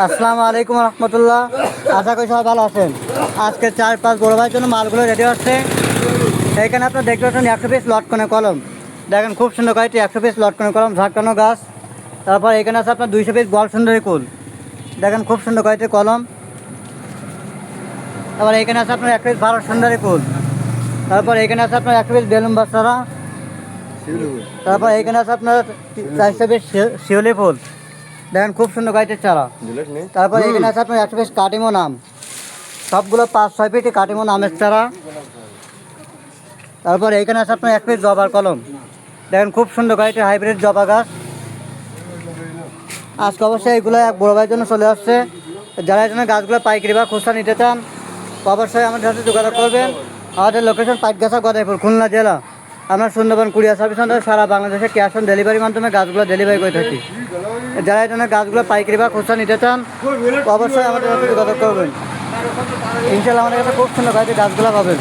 আসসালামু আলাইকুম রহমতুল্লাহ। আশা করি সবাই ভালো আছেন। আজকে 4-5 বড় ভাইয়ের জন্য মালগুলো রেডি হচ্ছে। এখানে আপনার দেখতে পাচ্ছেন 100 পিস লটকনে কলম। দেখেন খুব সুন্দর কোয়ালিটি 100 পিস লটকনে কলম, ঝাঁকানো গাছ। তারপর এখানে আছে আপনার 200 পিস বল সুন্দরী কুল। দেখেন খুব সুন্দর কোয়ালিটির কলম। তারপর এখানে আছে আপনার 1 পিস ভারত সুন্দরী কুল। তারপর এখানে আছে আপনার 1 পিস বেলুন বাচ্চারা। তারপর এখানে আছে আপনার 400 পিস শিউলি ফুল। দেখেন খুব সুন্দর কোয়ালিটির চারা। তারপর এখানে আছে আপনার 100 পিস কাটিমো নাম, সবগুলো 5-6 ফিট কাটিমো নামের চারা। তারপর এইখানে আছে আপনার 1 পিস জবার কলম। দেখেন খুব সুন্দর কোয়ালিটির হাইব্রিড জবা গাছ। আজকে অবশ্যই এগুলো এক বড় ভাইয়ের জন্য চলে আসছে। যারা এই জন্য গাছগুলো পাইকারি বা খুচরা নিতে চান অবশ্যই আমাদের সাথে যোগাযোগ করবেন। আমাদের লোকেশন পাইকগাছা গদাইপুর, খুলনা জেলা। আমরা সুন্দরবন কুরিয়ার সার্ভিস সেন্টার সারা বাংলাদেশে ক্যাশ অন ডেলিভারির মাধ্যমে গাছগুলো ডেলিভারি করে থাকি। যারা এই জন্য গাছগুলো পাইকারি বা খুচরা নিতে চান অবশ্যই আমাদের সাথে যোগাযোগ করবেন। ইনশাআল্লাহ আমাদের কাছে খুব সুন্দর কোয়ালিটির গাছগুলো পাবেন।